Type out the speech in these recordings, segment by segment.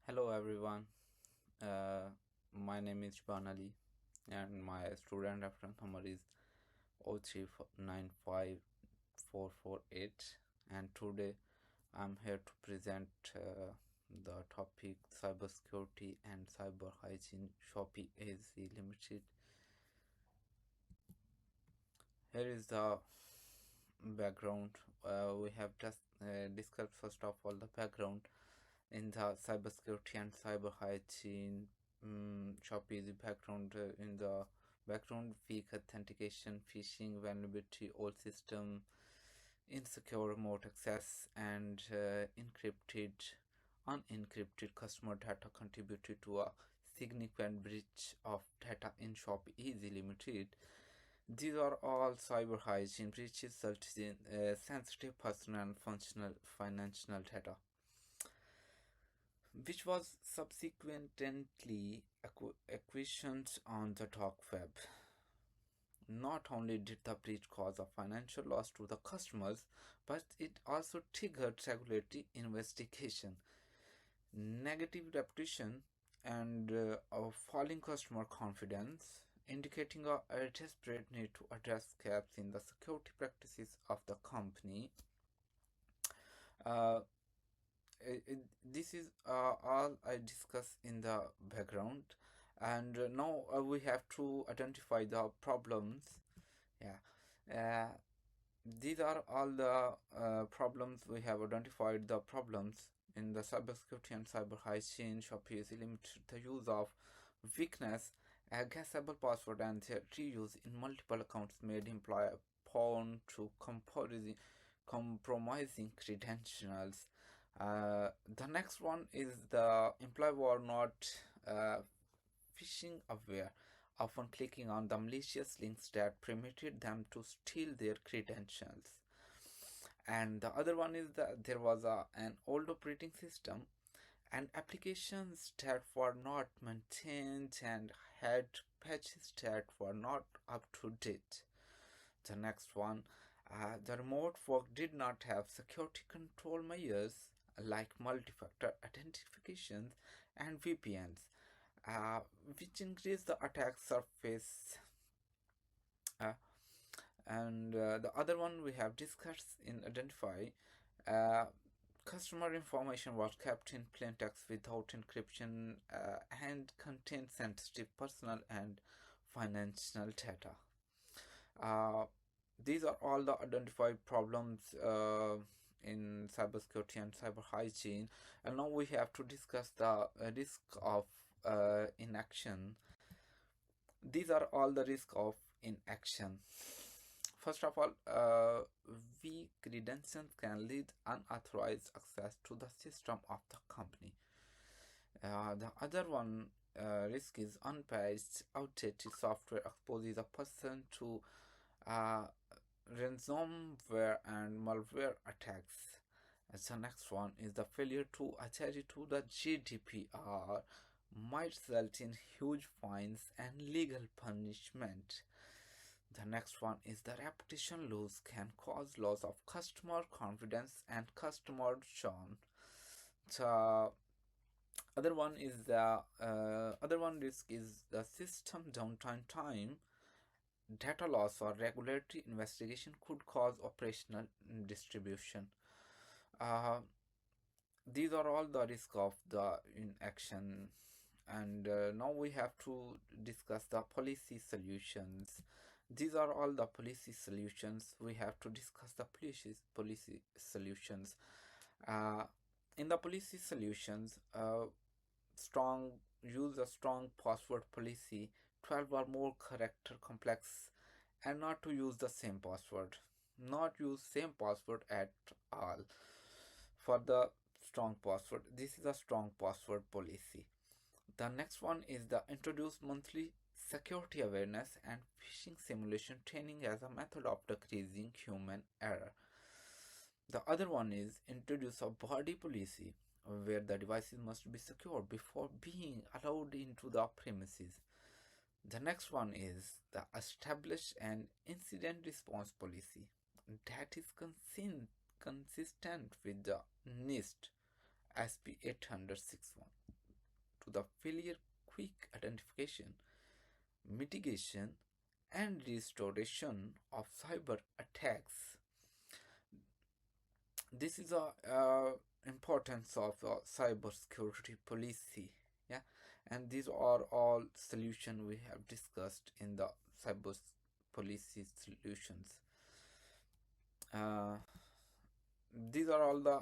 Hello everyone. Uh, my name is Shaban Ali and my student reference number is 0395448, and today I'm here to present the topic cybersecurity and cyber hygiene Shopee AZ Limited. Here is the background. We have just discussed first of all the background in the cybersecurity and cyber hygiene. Shopee is the background in the background: weak authentication, phishing, vulnerability, old system, insecure remote access, and unencrypted customer data contributed to a significant breach of data in Shopee Easy Limited. These are all cyber hygiene breaches resulted in sensitive personal and functional financial data, which was subsequently acquisitioned on the dark web. Not only did the breach cause a financial loss to the customers, but it also triggered regulatory investigation, negative reputation, and a falling customer confidence, indicating a desperate need to address gaps in the security practices of the company. Uh, this is all I discuss in the background, and now we have to identify the problems. Yeah, these are all the problems. We have identified the problems in the cybersecurity and cyber hygiene. Shopee is limited the use of weakness, a guessable password, and their reuse in multiple accounts made employer prone to compromising credentials. The next one is the employee were not uh, phishing aware, often clicking on the malicious links that permitted them to steal their credentials. And the other one is that there was an old operating system and applications that were not maintained and had patches that were not up to date. The next one, the remote work did not have security control measures like multi-factor authentications and VPNs, uh, which increase the attack surface. Uh, and The other one we have discussed in identify, uh, customer information was kept in plain text without encryption and contained sensitive personal and financial data. Uh, these are all the identified problems in cybersecurity and cyber hygiene, and now we have to discuss the risk of inaction. These are all the risk of inaction. First of all, weak credentials can lead unauthorized access to the system of the company. The other one risk is unpatched, outdated software exposes a person to uh, ransomware and malware attacks. As the next one is the failure to adhere to the GDPR might result in huge fines and legal punishment. The next one is the reputation loss can cause loss of customer confidence and customer churn. The other one risk is the system downtime time. Data loss or regulatory investigation could cause operational distribution. Uh, these are all the risk of the inaction, and now we have to discuss the policy solutions. These are all the policy solutions. We have to discuss the policy solutions. Uh, in the policy solutions, strong use a strong password policy, 12 or more character complex, and not to use the same password. Not use same password at all for the strong password. This is a strong password policy. The next one is the introduce monthly security awareness and phishing simulation training as a method of decreasing human error. The other one is introduce a body policy where the devices must be secure before being allowed into the premises. The next one is the establish an incident response policy that is consistent with the NIST SP 861. to the failure quick identification, mitigation, and restoration of cyber attacks. This is the importance of cyber security policy. Yeah, and these are all solutions we have discussed in the cyber policy solutions. uh, these are all the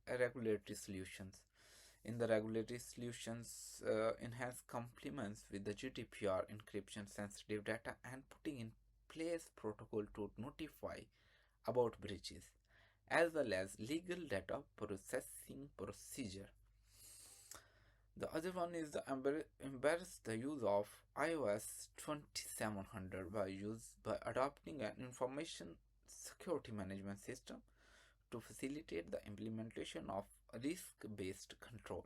regulatory solutions. In the regulatory solutions, enhance complements with the GDPR encryption sensitive data and putting in place protocol to notify about breaches, as well as legal data processing procedure. The other one is the embrace the use of iOS 2700 by adopting an information security management system to facilitate the implementation of risk-based control,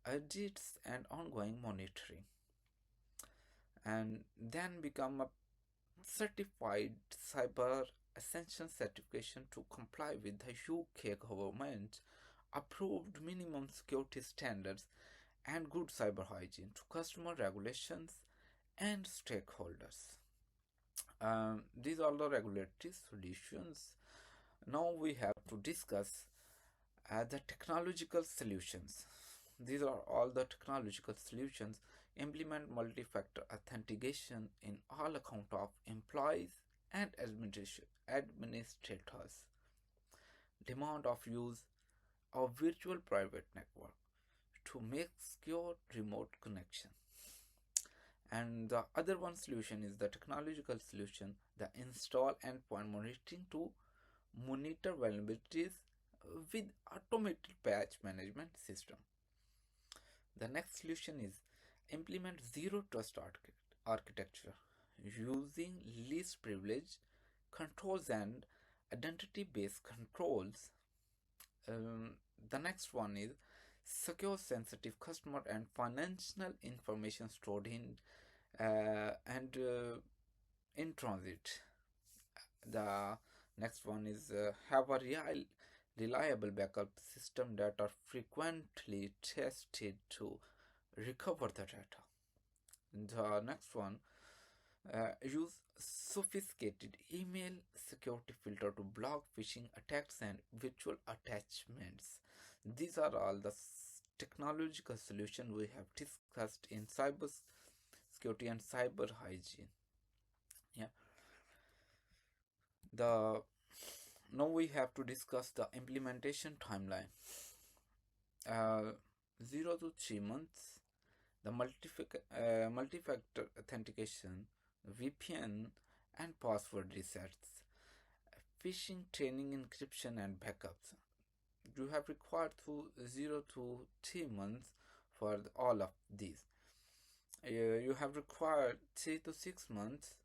audits, and ongoing monitoring, and then become a certified cyber essential certification to comply with the UK government approved minimum security standards and good cyber hygiene to customer regulations and stakeholders. These are the regulatory solutions. Now we have to discuss the technological solutions. These are all the technological solutions. Implement multi-factor authentication in all account of employees and administrators. Demand of use of virtual private network to make secure remote connection. And the other one solution is the technological solution, the install endpoint monitoring to monitor vulnerabilities with automated patch management system. The next solution is implement zero trust architecture using least privilege controls and identity based controls. Um, the next one is secure sensitive customer and financial information stored and in transit. The next one is have a reliable backup system that are frequently tested to recover the data. The next one, use sophisticated email security filter to block phishing attacks and virtual attachments. These are all the technological solutions we have discussed in cyber security and cyber hygiene. Yeah. The Now we have to discuss the implementation timeline. Uh, 0 to 3 months. The multi-factor authentication, VPN, and password resets, phishing training, encryption, and backups. You have required to 0 to 3 months for all of these. You have required 3 to 6 months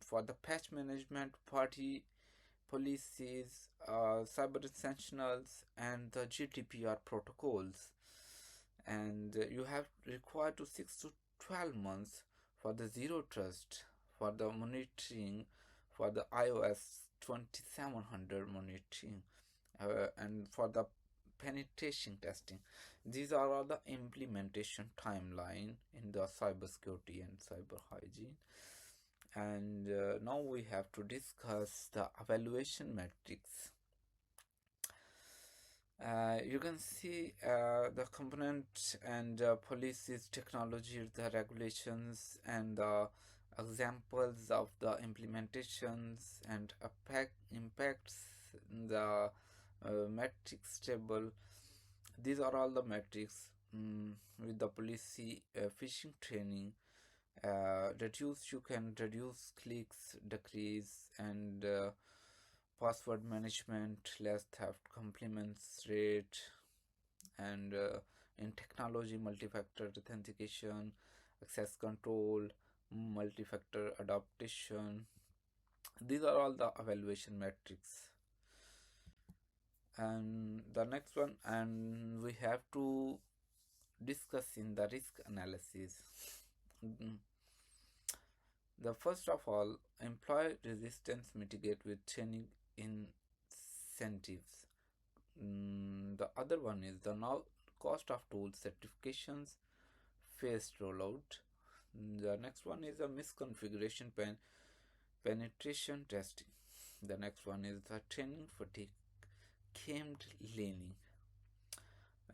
for the patch management, party policies, cyber essentials, and the GDPR protocols. And you have required to 6 to 12 months for the zero trust, for the monitoring, for the iOS 2700 monitoring, and for the penetration testing. These are all the implementation timeline in the cybersecurity and cyber hygiene. And now we have to discuss the evaluation metrics. You can see the component and policies, technology, the regulations, and the examples of the implementations and impacts in the metrics table. These are all the metrics with the policy phishing training. You can reduce clicks, decrease, and password management, less theft, compliments rate, and in technology, multi-factor authentication, access control, multi-factor adaptation. These are all the evaluation metrics. And the next one, and we have to discuss in the risk analysis. The first of all, employee resistance mitigate with training incentives. The other one is the cost of tools, certifications, phased rollout. The next one is a misconfiguration penetration testing. The next one is the training fatigue, camed leaning.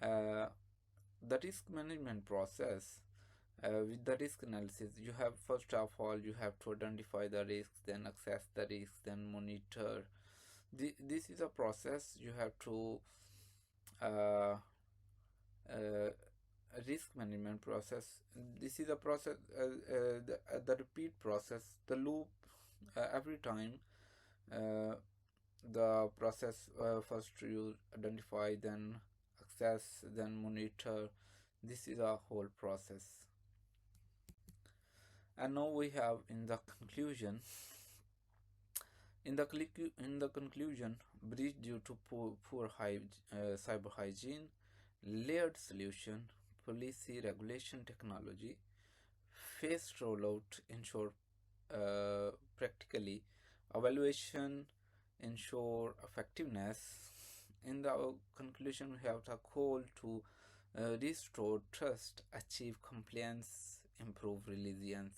Uh, the risk management process. With the risk analysis, you have first of all you have to identify the risks, then assess the risks, then monitor. This is a process you have to uh, uh, risk management process. This is a process, the repeat process, the loop. Every time uh, the process, first you identify, then access, then monitor. This is a whole process. And now we have in the conclusion. In the conclusion, breach due to poor cyber hygiene, layered solution, policy regulation technology, phased rollout ensure practically, evaluation ensure effectiveness. In the conclusion, we have the goal to restore trust, achieve compliance, improve resilience.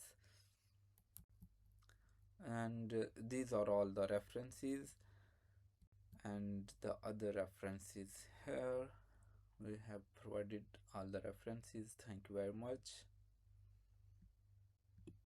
And these are all the references, and the other references here. We have provided all the references. Thank you very much.